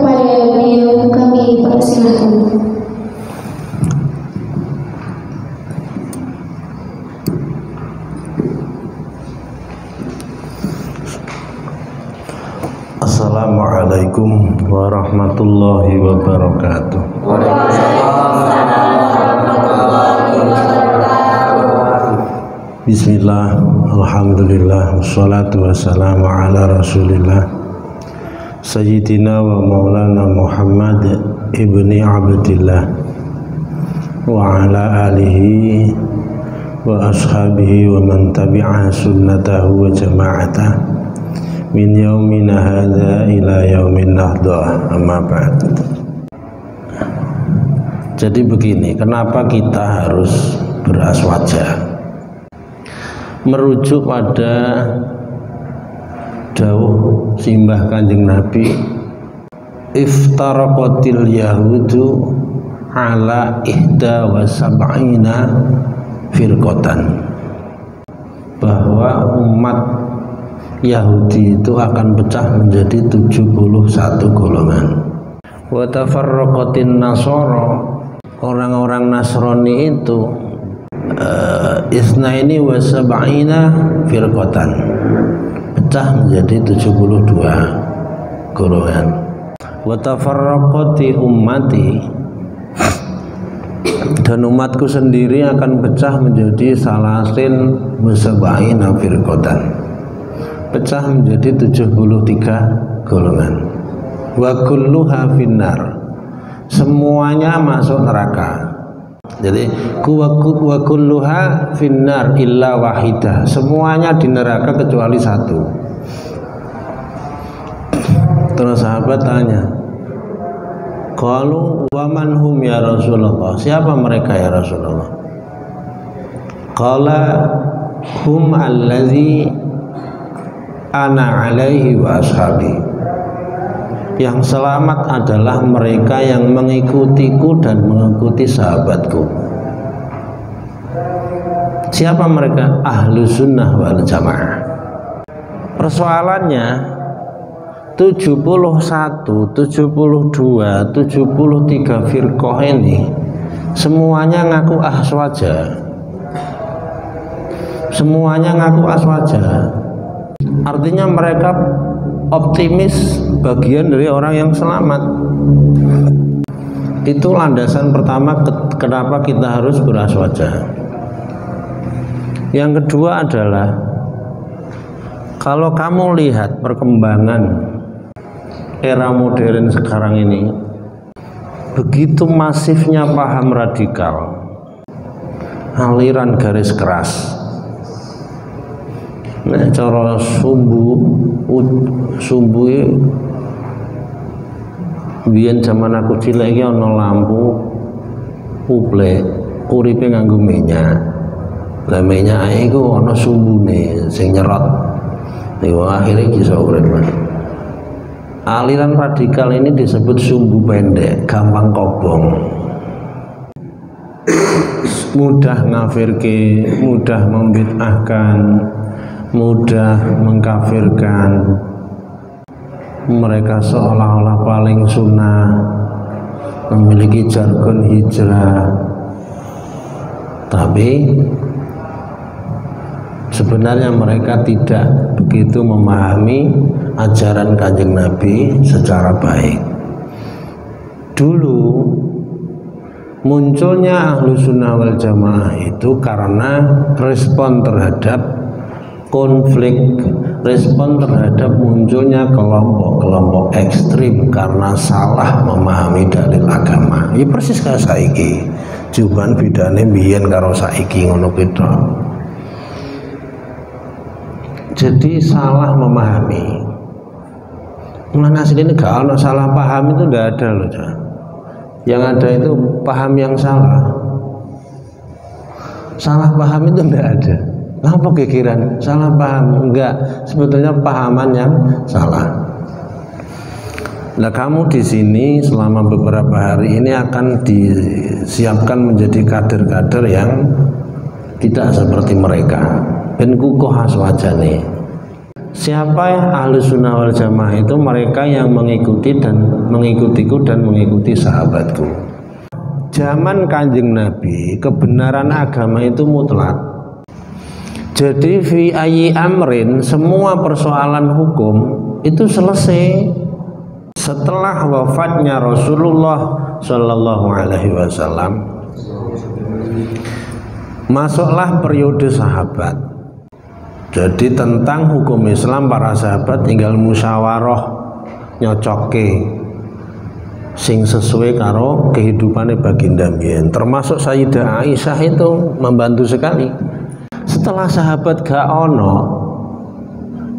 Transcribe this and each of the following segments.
kepada beliau kami persilahkan. Assalamualaikum warahmatullahi wabarakatuh. Bismillah, alhamdulillah, wassalatu wassalamu ala rasulillah Sayyidina wa maulana Muhammad ibni Abdillah wa ala alihi wa ashabihi wa man tabi'a sunnatahu wa jama'atah min yaumina hadza ila yaumin nahdah, amma ba'd. Jadi begini, kenapa kita harus beraswaja? Merujuk pada dawuh simbah Kanjeng Nabi, iftaraqatil yahudu ala ihda wa sab'ina firqatan, bahwa umat Yahudi itu akan pecah menjadi 71 golongan. Wa tafarraqatin nasara, orang-orang Nasrani itu isnaini wa sab'ina firqatan, pecah menjadi 72 golongan. Wa tafarraqati ummati, dan umatku sendiri akan pecah menjadi salasin wa sab'ina firqatan, pecah menjadi 73 golongan. Wa kulluha finnar, semuanya masuk neraka. Jadi wa kulluha finnar illa wahidah, semuanya di neraka kecuali satu. Terus sahabat tanya, qalu wa man hum ya Rasulullah, siapa mereka ya Rasulullah? Qala hum allazi ana alaihi wa ashabi, yang selamat adalah mereka yang mengikutiku dan mengikuti sahabatku. Siapa mereka? Ahlu sunnah wal jamaah. Persoalannya 71, 72, 73 firqah ini semuanya ngaku aswaja. Semuanya ngaku aswaja. Artinya mereka optimis bagian dari orang yang selamat. Itu landasan pertama kenapa kita harus beraswaja. Yang kedua adalah, kalau kamu lihat perkembangan era modern sekarang ini, begitu masifnya paham radikal, aliran garis keras. Nek cara sumbu biyen zaman aku cilik iki ana lampu uplek, uripe nganggo minyak. Lah minyak iku ana sumbune sing nyerot. Niku akhire iso urip. Aliran radikal ini disebut sumbu pendek, gampang kobong. Mudah ngafirke, mudah membid'ahkan, mudah mengkafirkan. Mereka seolah-olah paling sunnah, memiliki jargon hijrah, tapi sebenarnya mereka tidak begitu memahami ajaran Kanjeng Nabi secara baik. Dulu munculnya Ahlu Sunnah wal Jamaah itu karena respon terhadap konflik, respon terhadap munculnya kelompok-kelompok ekstrim karena salah memahami dalil agama. Ya persis kayak saiki, cuman bedane biyen karo saiki ngono beda. Jadi salah memahami. Mana aslinya gak ada salah paham, itu ndak ada loh. Yang ada itu paham yang salah. Salah paham itu ndak ada. Apa kekiran? Salah paham? Enggak, sebetulnya pahaman yang salah. Nah, kamu di sini selama beberapa hari ini akan disiapkan menjadi kader-kader yang tidak seperti mereka. Ben kukuh aswajane. Siapa Ahlus Sunnah wal Jamaah itu? Mereka yang mengikutiku dan mengikuti sahabatku. Zaman Kanjeng Nabi, kebenaran agama itu mutlak. Jadi fi ayyi amrin, semua persoalan hukum itu selesai setelah wafatnya Rasulullah Shallallahu Alaihi Wasallam. Masuklah periode sahabat. Jadi tentang hukum Islam para sahabat tinggal musyawarah nyocoke sing sesuai karo kehidupannya baginda mbiyen. Termasuk Sayyidah Aisyah itu membantu sekali. Setelah sahabat gak ono,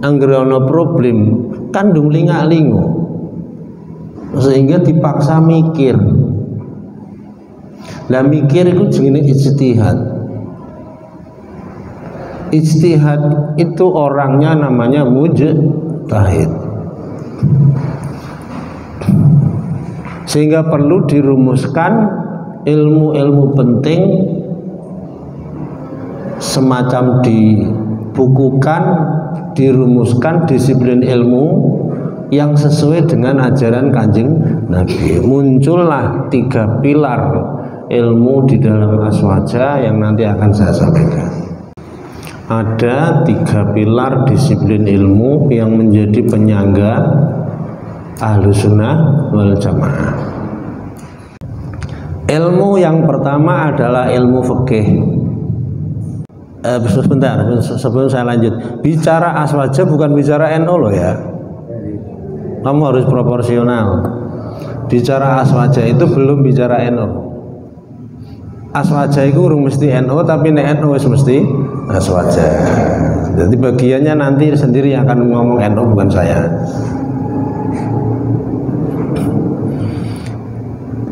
anggere ono problem, kandung lingak-lingu, sehingga dipaksa mikir. Lah mikir itu jenenge ijtihad. Ijtihad itu orangnya namanya mujtahid. Sehingga perlu dirumuskan ilmu-ilmu penting, semacam dibukukan, dirumuskan disiplin ilmu yang sesuai dengan ajaran Kanjeng Nabi. Muncullah 3 pilar ilmu di dalam aswaja yang nanti akan saya sampaikan. Ada 3 pilar disiplin ilmu yang menjadi penyangga Ahlus Sunnah wal Jamaah. Ilmu yang pertama adalah ilmu fikih. Sebentar, sebelum saya lanjut, bicara aswaja bukan bicara NU loh ya. Kamu harus proporsional. Bicara aswaja itu belum bicara NU. Aswaja itu urung mesti NU, tapi nek NU mesti aswaja. Jadi bagiannya nanti sendiri yang akan ngomong NU, bukan saya.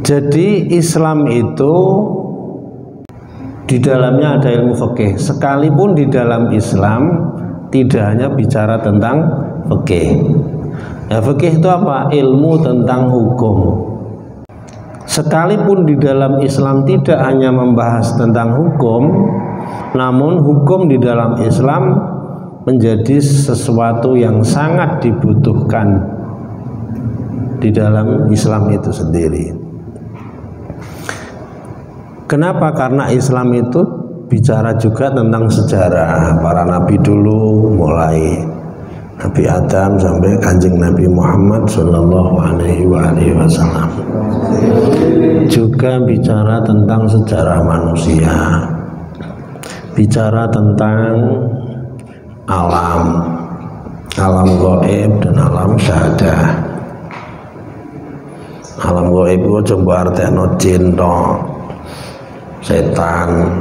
Jadi Islam itu di dalamnya ada ilmu fikih. Sekalipun di dalam Islam tidak hanya bicara tentang fikih. Ya, fikih itu apa? Ilmu tentang hukum. Sekalipun di dalam Islam tidak hanya membahas tentang hukum, namun hukum di dalam Islam menjadi sesuatu yang sangat dibutuhkan di dalam Islam itu sendiri. Kenapa? Karena Islam itu bicara juga tentang sejarah para nabi dulu, mulai Nabi Adam sampai Kanjeng Nabi Muhammad Shallallahu Alaihi Wasallam. Juga bicara tentang sejarah manusia, bicara tentang alam gaib dan alam syahadah. Alam gaib itu coba artinya jin tok, setan,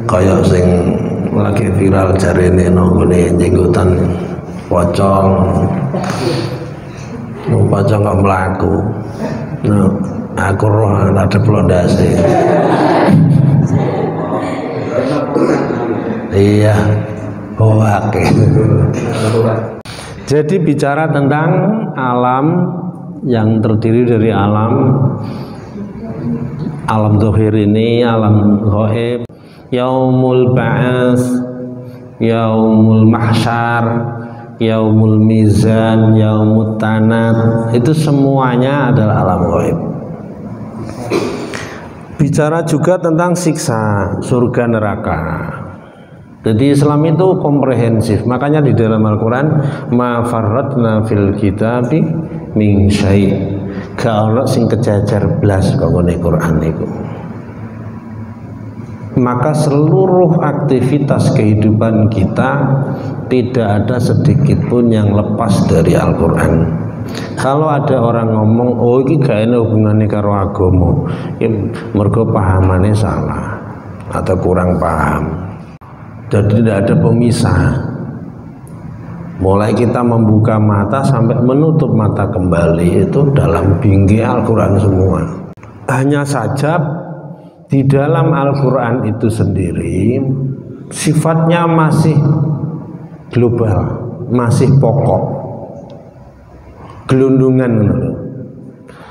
kayak sing lagi viral jarene nonggone jenggotan pocong, pocong kok melaku. Nah, aku roh ada pelondasi. Iya, oke. Jadi bicara tentang alam yang terdiri dari alam zahir ini, alam gaib, yaumul ba'ats, yaumul mahsyar, yaumul mizan, yaumut tanat, itu semuanya adalah alam gaib. Bicara juga tentang siksa, surga neraka. Jadi Islam itu komprehensif. Makanya di dalam Al-Quran, ma farratna fil kitabi min syai', gak ono sing kejajar blas kok ngene Quran niku. Maka seluruh aktivitas kehidupan kita tidak ada sedikit pun yang lepas dari Al-Quran. Kalau ada orang ngomong, oh ini gak ada hubungannya karo agama, ya mergo pahamannya salah atau kurang paham. Jadi tidak ada pemisah. Mulai kita membuka mata sampai menutup mata kembali itu dalam bingkai Al-Quran semua. Hanya saja di dalam Al-Quran itu sendiri sifatnya masih global, masih pokok, gelundungan.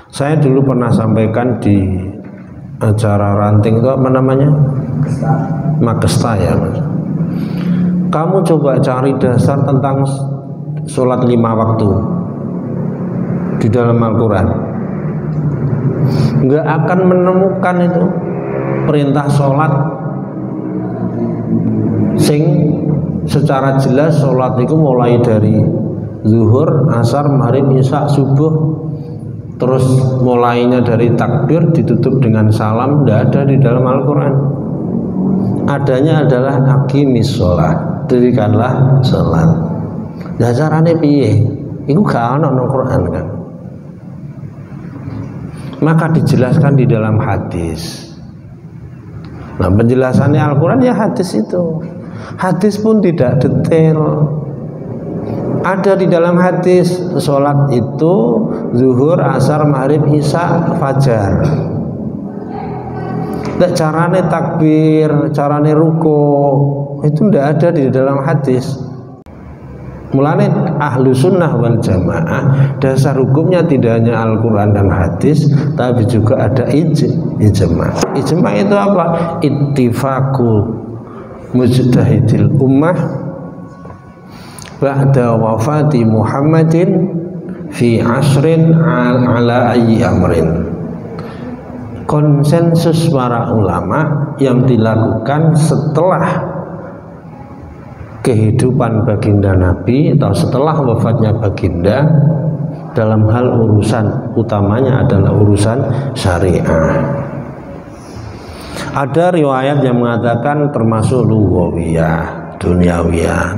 Saya dulu pernah sampaikan di acara ranting itu apa namanya? Makesta ya, Mas. Kamu coba cari dasar tentang sholat 5 waktu di dalam Al-Quran, nggak akan menemukan itu perintah sholat sing secara jelas sholat itu mulai dari zuhur, asar, maghrib, isya, subuh, terus mulainya dari takbir ditutup dengan salam. Tidak ada di dalam Al-Quran. Adanya adalah aqimis sholat, dirikanlah sholat. Nah caranya piye? Itu gak ada di Al-Quran kan. Maka dijelaskan di dalam hadis. Nah penjelasannya Al-Quran ya hadis itu. Hadis pun tidak detail. Ada di dalam hadis sholat itu zuhur, asar, maghrib, isya, fajar. Tidak carane takbir, carane ruko, itu tidak ada di dalam hadis. Mulane ahlu sunnah wal jamaah dasar hukumnya tidak hanya Al-Quran dan hadis, tapi juga ada ijma. Ijma itu apa? Ittifaqu mujtahidil ummah ba'da wafati Muhammadin fi asrin ala ayyi amrin. Konsensus para ulama yang dilakukan setelah kehidupan baginda Nabi atau setelah wafatnya baginda dalam hal urusan utamanya adalah urusan syariah. Ada riwayat yang mengatakan termasuk lughawiyah, duniawiyah,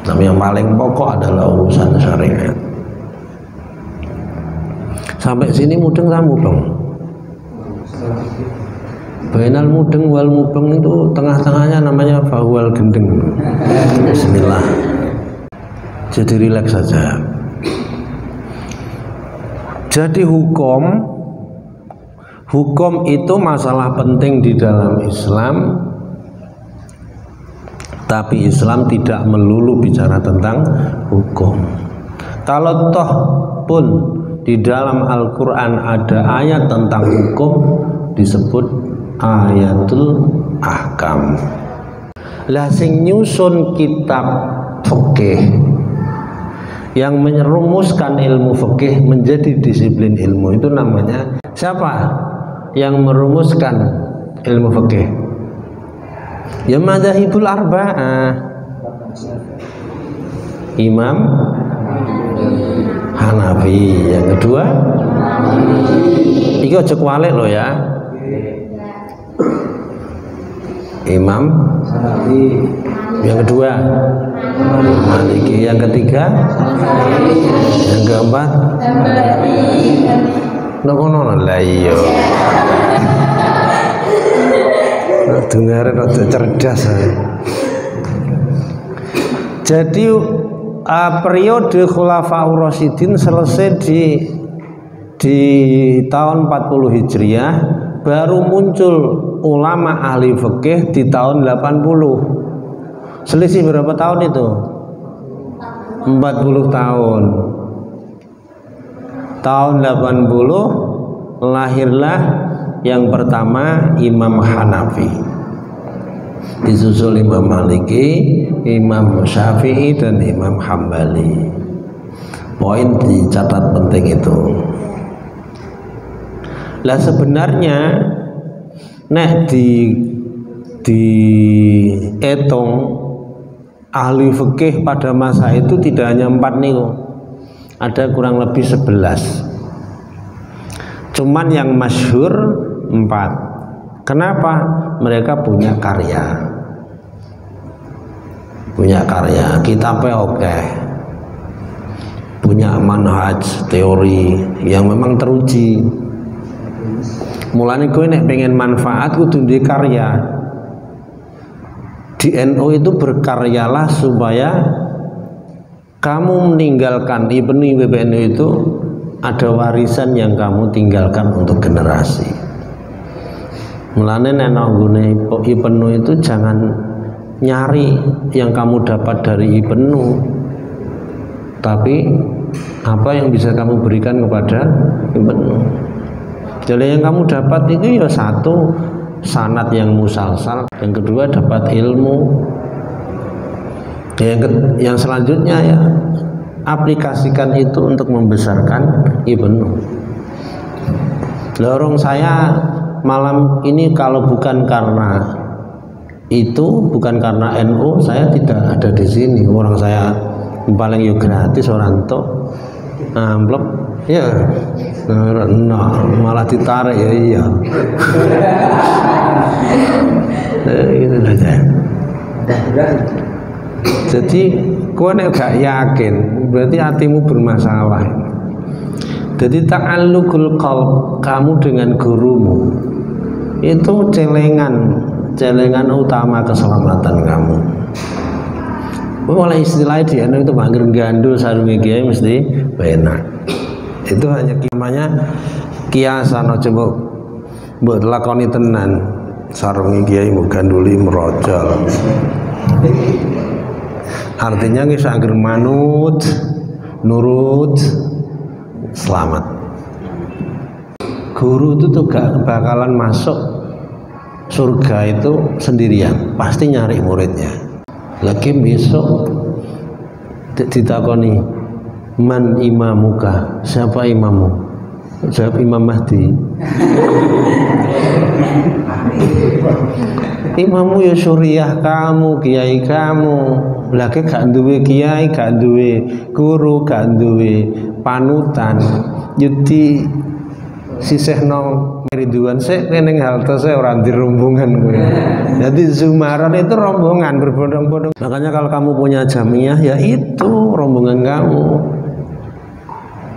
tapi yang paling pokok adalah urusan syariat. Sampai sini mudeng kamu bang. Bainal mudeng wal mubeng itu tengah-tengahnya namanya fahual gendeng. Bismillah. Jadi rileks saja. Jadi hukum itu masalah penting di dalam Islam, tapi Islam tidak melulu bicara tentang hukum. Kalau toh pun di dalam Al-Quran ada ayat tentang hukum, disebut ayatul ahkam. Lah sing nyusun kitab fikih yang merumuskan ilmu fikih menjadi disiplin ilmu itu namanya siapa? Yang merumuskan ilmu fikih ya madzhabul arba'ah, Imam Hanafi, yang kedua iki aja kualik loh ya, Imam Syafi'i, yang kedua Maliki, yang ketiga, yang keempat nono lah iya. Dengar rada cerdas. Jadi periode Khulafaur Rasyidin selesai di tahun 40 Hijriah, baru muncul ulama ahli fikih di tahun 80. Selisih berapa tahun itu? 40 tahun. Tahun 80 lahirlah yang pertama Imam Hanafi, disusul Imam Maliki, Imam Syafi'i, dan Imam Hambali. Poin dicatat penting itu. Lah sebenarnya nek dihitung ahli fikih pada masa itu tidak hanya 4 niku, ada kurang lebih 11. Cuman yang masyhur 4. Kenapa? Mereka punya karya, kitabnya oke, punya manhaj teori yang memang teruji. Mulane kowe nek pengen manfaat kudu duwe karya. Di NU itu berkaryalah supaya kamu meninggalkan Ibnu PBNU itu ada warisan yang kamu tinggalkan untuk generasi. Mulane nek nggone Ibnu itu jangan nyari yang kamu dapat dari Ibnu, tapi apa yang bisa kamu berikan kepada Ibnu. Jadi yang kamu dapat itu ya satu sanad yang musalsal, yang kedua dapat ilmu. Yang selanjutnya ya aplikasikan itu untuk membesarkan Ibnu. Lorong saya malam ini kalau bukan karena itu, bukan karena NU, saya tidak ada di sini. Orang saya paling yo gratis orang tuh amplop ya, nah, malah ditarik ya iya. Gitu saja. Jadi kau nek gak yakin berarti hatimu bermasalah. Jadi ta'alluqul qalb, kamu dengan gurumu itu celengan utama keselamatan kamu. Mulai istilah di NU itu panggil gandul sarungi kiai mesti benar. Itu hanya namanya kiasan aja mbok lakoni tenan sarungi kiai mbok ganduli merojol. Artinya nggih angger manut, nurut, selamat. Guru itu tuh gak bakalan masuk surga itu sendirian, pasti nyari muridnya. Lagi besok ditakoni, man imamuka, siapa imamu? Jawab Imam Mahdi. Imammu ya suriah kamu, kiai kamu. Lagi gak duwe kiai, gak duwe guru, gak duwe panutan. Jadi sisihno Ridwan sik ning halte sik ora di rombongan kowe. Jadi Zumaron itu rombongan berbondong-bondong. Makanya kalau kamu punya jamiah ya itu rombongan kamu.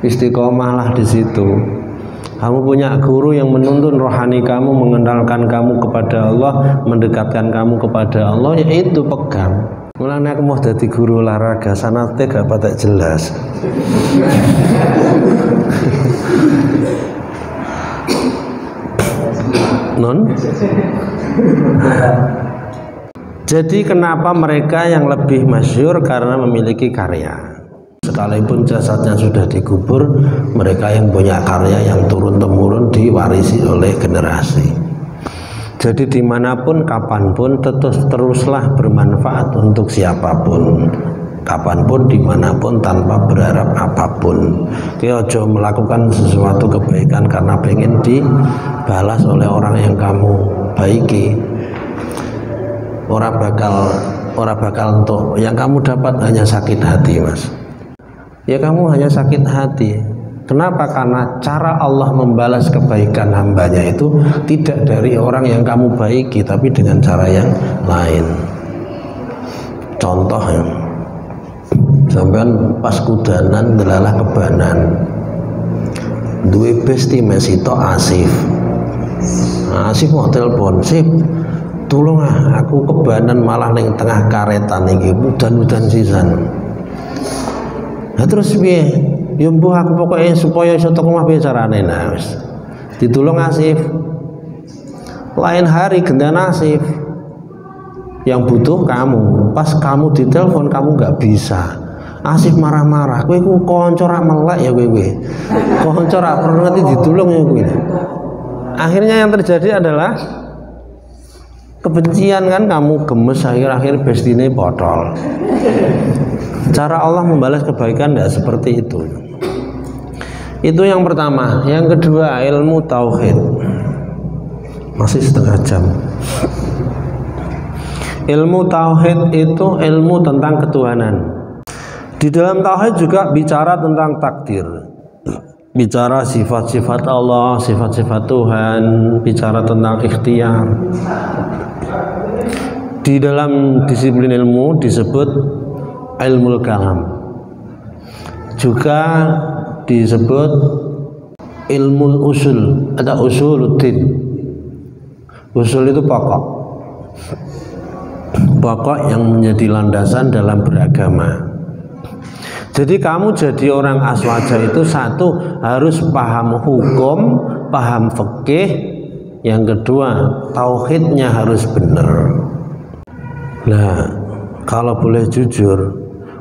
Istiqomahlah di situ. Kamu punya guru yang menuntun rohani kamu, mengenalkan kamu kepada Allah, mendekatkan kamu kepada Allah, ya itu pegang. Mulane aku mau jadi guru olahraga, sanate gak patek jelas. Non? Jadi kenapa mereka yang lebih masyhur? Karena memiliki karya. Sekalipun jasadnya sudah dikubur, mereka yang punya karya yang turun-temurun diwarisi oleh generasi. Jadi dimanapun, kapanpun, teruslah bermanfaat untuk siapapun, kapanpun, dimanapun, tanpa berharap apapun. Kita ojo melakukan sesuatu kebaikan karena pengen dibalas oleh orang yang kamu baiki. Orang bakal untuk yang kamu dapat hanya sakit hati, mas. Ya kamu hanya sakit hati. Kenapa? Karena cara Allah membalas kebaikan hambanya itu tidak dari orang yang kamu baiki, tapi dengan cara yang lain. Contoh ya, sampean pas kudanan delalah kebanan, duwe besti mesito Asif mau telepon, sip tolong aku kebanan malah ning tengah karetan iki udan-udan sisan. Nah terus piye? Ya mbuh aku pokoknya supaya iso teko omah piye carane. Nah wis ditulung Asif. Lain hari gendaan Asif. Yang butuh kamu. Pas kamu ditelepon kamu nggak bisa. Asif marah-marah. Kowe ku kanca ra melek ya kowe. Kanca ra perlu ngerti ditulung ya kowe. Akhirnya yang terjadi adalah kebencian kan, kamu gemes, akhir-akhir bestine botol. Cara Allah membalas kebaikan tidak seperti itu. Itu yang pertama. Yang kedua, ilmu tauhid. Masih setengah jam. Ilmu tauhid itu ilmu tentang ketuhanan. Di dalam tauhid juga bicara tentang takdir, bicara sifat-sifat Allah, sifat-sifat Tuhan, bicara tentang ikhtiar. Di dalam disiplin ilmu disebut ilmu kalam, juga disebut ilmu usul atau usuluddin. Usul itu pokok yang menjadi landasan dalam beragama. Jadi kamu jadi orang aswaja itu satu harus paham hukum, paham fikih, yang kedua tauhidnya harus benar. Nah, kalau boleh jujur,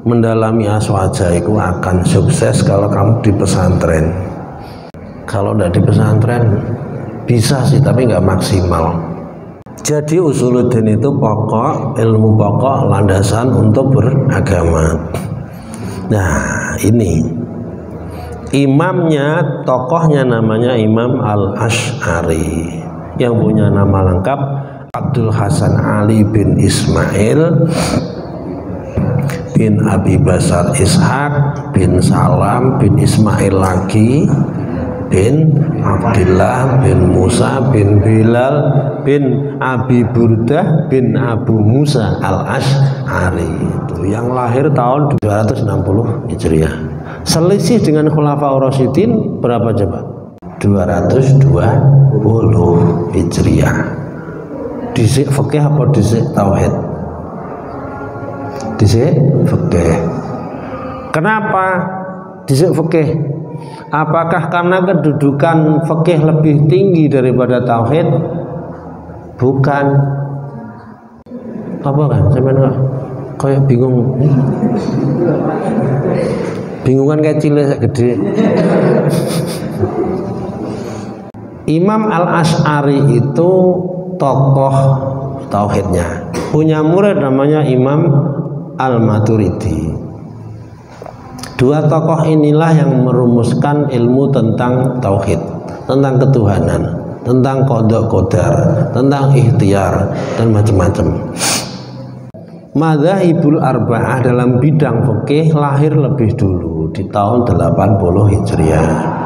mendalami aswaja itu akan sukses kalau kamu di pesantren. Kalau tidak di pesantren bisa sih, tapi nggak maksimal. Jadi usuluddin itu pokok, ilmu pokok, landasan untuk beragama. Nah, ini imamnya, tokohnya namanya Imam Al-Asy'ari, yang punya nama lengkap Abdul Hasan Ali bin Ismail bin Abi Basar Ishaq bin Salam bin Ismail lagi bin Abdullah bin Musa bin Bilal bin Abi Burdah bin Abu Musa Al-Asy'ari, itu yang lahir tahun 260 Hijriah. Selisih dengan Khulafaur Rasyidin berapa coba? 220 Hijriah. Dhisik fikih apa dhisik tauhid? Dhisik fikih. Kenapa dhisik fikih? Apakah karena kedudukan fikih lebih tinggi daripada tauhid? Bukan. Apa kan? Sampeyan kayak bingung. Bingungan kayak cilik gede. Imam Al-Asy'ari itu tokoh tauhidnya. Punya murid namanya Imam Al-Maturidi. Dua tokoh inilah yang merumuskan ilmu tentang tauhid, tentang ketuhanan, tentang qada qadar, tentang ikhtiar dan macam-macam. Madzhabul arba'ah dalam bidang fikih lahir lebih dulu di tahun 80 Hijriah.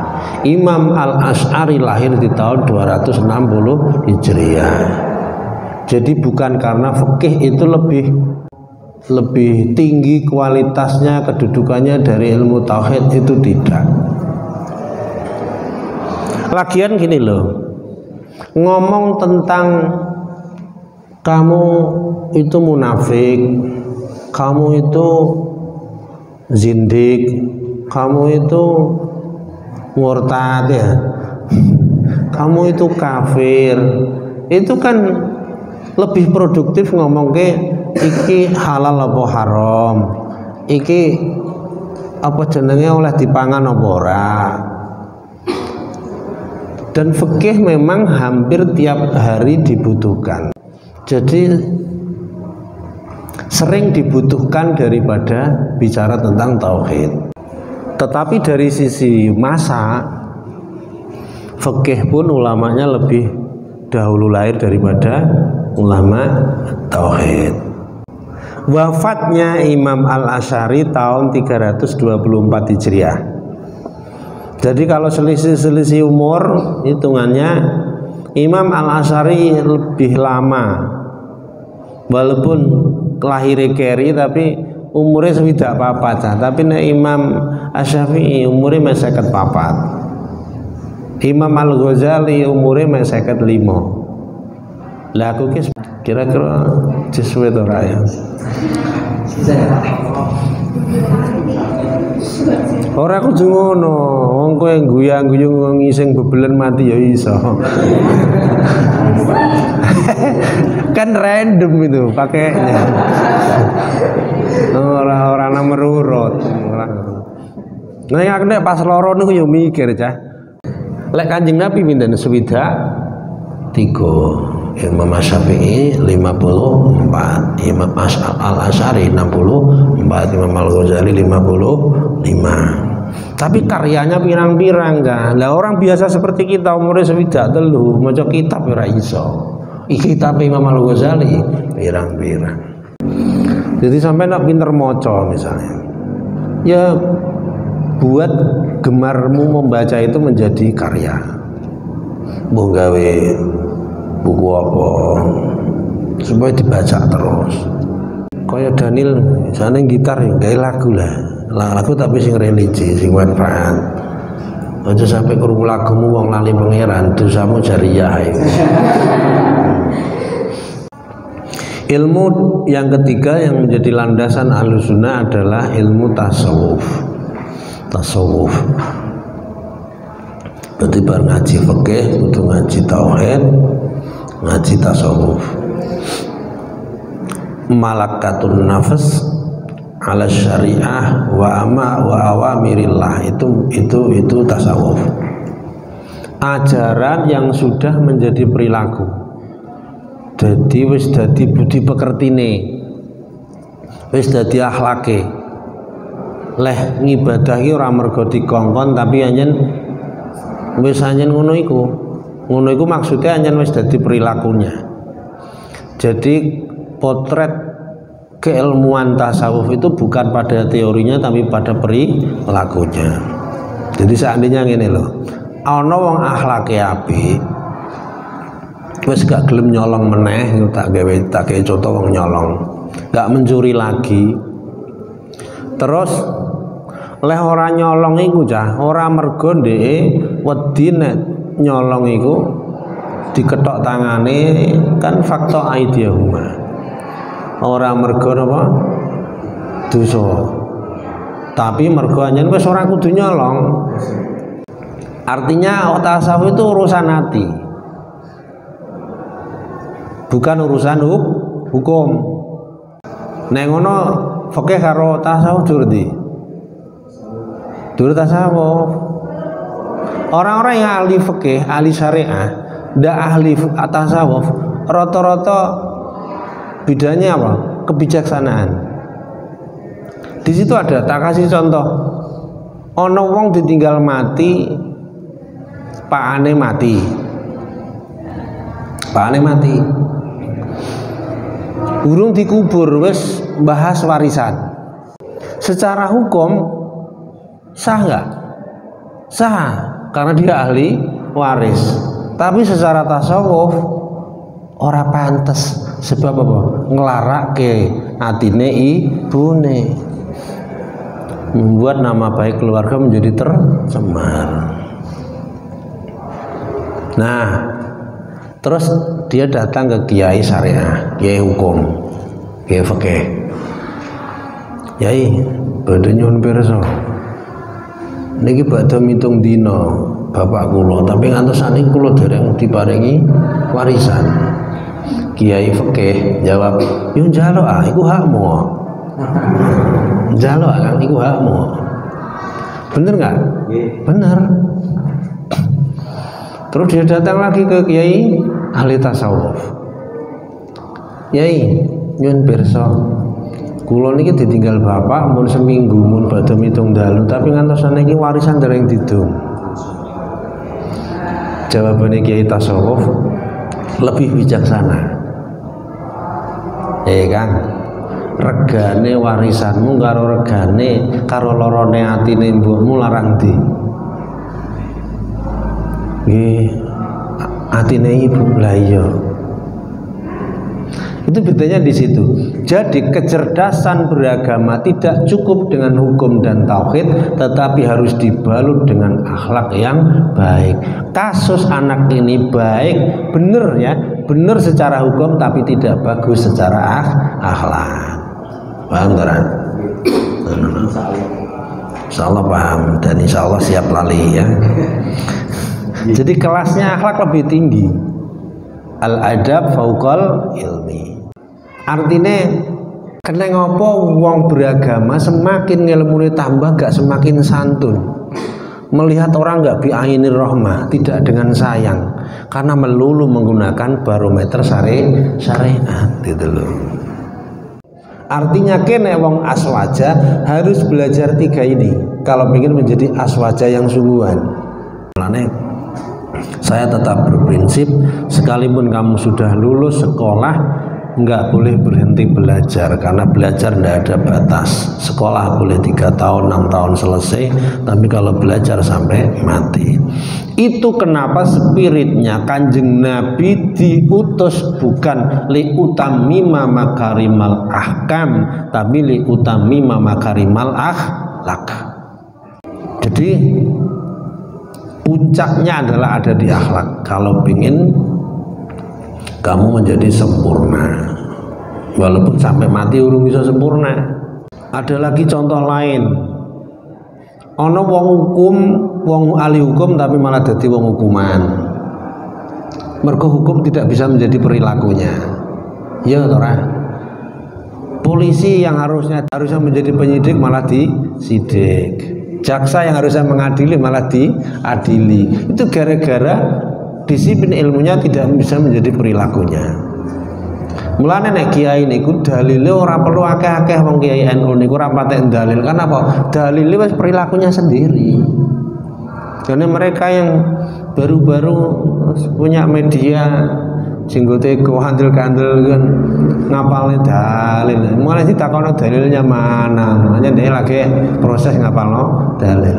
Imam Al-Asy'ari lahir di tahun 260 Hijriah. Jadi bukan karena fikih itu lebih tinggi kualitasnya, kedudukannya dari ilmu tauhid, itu tidak. Lagian gini loh, ngomong tentang kamu itu munafik, kamu itu zindik, kamu itu murtad ya, kamu itu kafir, itu kan lebih produktif ngomong ke iki halal apa haram, iki apa jenenge oleh dipangan apa ora. Dan fikih memang hampir tiap hari dibutuhkan, jadi sering dibutuhkan daripada bicara tentang tauhid. Tetapi dari sisi masa, fikih pun ulamanya lebih dahulu lahir daripada ulama tauhid. Wafatnya Imam Al-Asy'ari tahun 324 Hijriah. Jadi kalau selisih umur hitungannya Imam Al-Asy'ari lebih lama, walaupun lahirnya keri tapi umurnya tidak papat. Tapi Imam Asy-Syafi'i umurnya masih 54. Imam Al-Ghazali umurnya masih 55. Lah aku kira-kira sesuai to ra ya. Ora kudu ngono, wong kowe guyang-guyung ngising bebelen mati ya iso. Kan random itu pakainya. Ora nomor urut. Nek aku nek pas loro niku yo mikir cah. Lek Kanjeng Nabi pinten swidak 3. Imam Syafi'i 54, Imam Al-Asy'ari 64, Imam Al-Ghazali 55. Tapi karyanya pirang-pirang kan. Lah orang biasa seperti kita umurnya swidak telu maca kitab ora iso. Iki kitab Imam Al-Ghazali pirang-pirang. Jadi sampai nak pinter maca misalnya, ya buat gemarmu membaca itu menjadi karya. Mbok gawe buku apa supaya dibaca terus. Kaya Daniel misalnya gitar gawe lagu lah, lagu tapi sing religi, sing manfaat. Aja sampai krungu lagumu wong lali pangeran, dosamu jariyah. Ilmu yang ketiga yang menjadi landasan Ahlussunnah adalah ilmu tasawuf. Tasawuf. Berarti bar ngaji fikih, kudu ngaji tauhid, ngaji tasawuf. Malakatun nafas ala syariah wa awamirillah, itu tasawuf. Ajaran yang sudah menjadi perilaku Dadi wis dadi budi pekertine, wis dadi akhlake. Leh ngibadah iki ora mergo dikongkon tapi anjen wis anjen ngono iku. Ngono iku maksudnya anjen wis dadi perilakunya. Jadi potret keilmuan tasawuf itu bukan pada teorinya tapi pada perilakunya. Jadi seandainya ngene lho, ana wong akhlake apik wis gak gelem nyolong meneh, tak gawe contoh wong nyolong, gak mencuri lagi. Terus leh ora nyolong iku cah, ora mergo ndeke wedi nek nyolong iku diketok tangane kan fakta aidiyahuma. Ora mergo napa? Dosa. Tapi mergo anjen wis ora kudu nyolong. Artinya tasawuf itu urusan hati. Bukan urusan hukum. Nek ngono fikih karo tasawuf durdi. Dur tasawuf. Orang-orang yang ahli fikih, ahli syariah, ndak ahli tasawuf, rata-rata bedanya apa? Kebijaksanaan. Di situ ada, tak kasih contoh. Ono wong ditinggal mati, pakane mati. Pakane mati. Urung dikubur wis bahas warisan. Secara hukum sah nggak? Sah, karena dia ahli waris. Tapi secara tasawuf ora pantes. Sebab apa? Nglarake atine ibune. Membuat nama baik keluarga menjadi tercemar. Nah, terus dia datang ke kiai syariah, kiai hukum, kiai fikih. Kiai, badhe nyuwun pirsa. Niki badhe mitung dina bapak kula, tapi ngantos saniki kula dereng diparingi warisan. Kiai fikih jawab, "Yo njaluk ah, iku hakmu." Njaluk kan iku hakmu. Bener nggak? Bener. Terus dia datang lagi ke kiai ahli tasawuf. Kiai, nyuwun pirsa. Kula niki ditinggal bapak mun seminggu mun badhe mitung dalu, tapi ngantos saniki warisan dereng didum. Jawabane kiai tasawuf lebih bijaksana. Kan? Regane warisanmu karo regane karo lorone atine mbokmu larang ndi? Nggih, atine ibu lah iya. Itu bedanya di situ. Jadi kecerdasan beragama tidak cukup dengan hukum dan tauhid, tetapi harus dibalut dengan akhlak yang baik. Kasus anak ini baik, benar ya, benar secara hukum tapi tidak bagus secara akhlak. Paham kan? Insya Allah paham dan insya Allah siap lali ya. Jadi kelasnya akhlak lebih tinggi. Al-adab fauqal ilmi. Artinya kena ngopo wong beragama semakin ngilmune tambah gak semakin santun. Melihat orang gak bi'ainir rahmah, tidak dengan sayang, karena melulu menggunakan barometer syariat gitu loh. Artinya kene wong aswaja harus belajar tiga ini kalau ingin menjadi aswaja yang sungguhan. Saya tetap berprinsip, sekalipun kamu sudah lulus sekolah, nggak boleh berhenti belajar, karena belajar tidak ada batas. Sekolah boleh 3 tahun, 6 tahun selesai, tapi kalau belajar sampai mati. Itu kenapa spiritnya Kanjeng Nabi diutus bukan li utamima makarimal ahkam, tapi li utamima makarimal akhlak. Jadi puncaknya adalah ada di akhlak. Kalau ingin kamu menjadi sempurna, walaupun sampai mati urung bisa sempurna. Ada lagi contoh lain. Ono wong hukum, wong ahli hukum tapi malah jadi wong hukuman. Mergo hukum tidak bisa menjadi perilakunya. Ya ora. Polisi yang harusnya menjadi penyidik malah disidik. Jaksa yang harusnya mengadili malah diadili. Itu gara-gara disiplin ilmunya tidak bisa menjadi perilakunya. Mulane nek kiai niku dalile ora perlu akeh-akeh wong kiai NU niku ora patek dalil. Kan apa? Dalile wis perilakunya sendiri. Karena mereka yang baru-baru punya media singgote kandel-kandel kan ngapalne dalil. Mulai ditakono dalilnya mana. Makanya dia lagi proses ngapalno dalil.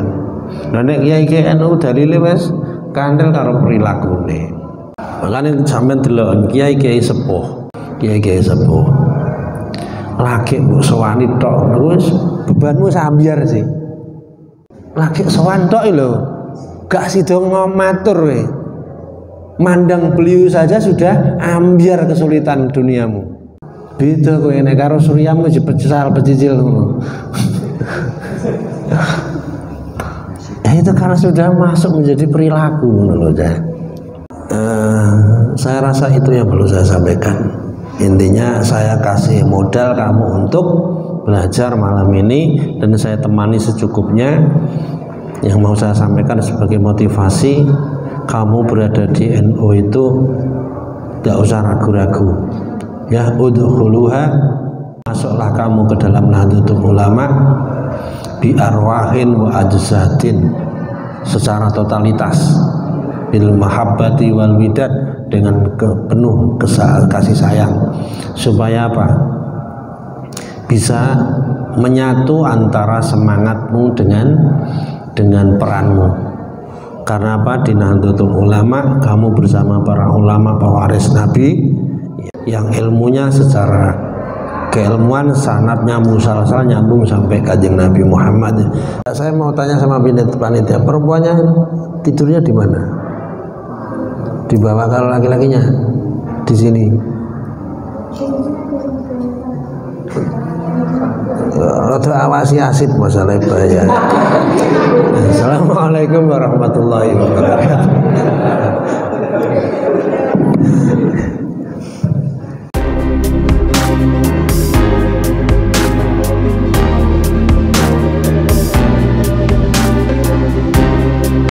Lah nek kiai NU dalile wis kandel karo perilakune. Makanya sampean delok kiai sepuh. Kiai sepuh lagi mbok sowani tok wis bebanmu sambiar sih. Lagi sowan tok lho, gak sida ngomatur we. Mandang beliau saja sudah ambiar kesulitan duniamu. Beda kowe nek karo suryamu pecicil ngono. Itu karena sudah masuk menjadi perilaku ngono lho, saya rasa itu yang perlu saya sampaikan. Intinya saya kasih modal kamu untuk belajar malam ini dan saya temani secukupnya. Yang mau saya sampaikan sebagai motivasi, kamu berada di NU itu gak usah ragu-ragu ya, udkhuluha, masuklah kamu ke dalam Nahdlatul Ulama bi arwahin wa ajsadin, secara totalitas, bil mahabbati wal widad, dengan penuh kasih sayang, supaya apa? Bisa menyatu antara semangatmu dengan peranmu. Karena apa? Di Nahdlatul Ulama kamu bersama para ulama pewaris Nabi yang ilmunya secara keilmuan sanadnya musalsal nyambung sampai Kanjeng Nabi Muhammad. Saya mau tanya sama panitia, perempuannya tidurnya di mana? Di bawah, kalau laki-lakinya di sini. Rada awasi asip masalah bahaya. Assalamualaikum warahmatullahi wabarakatuh.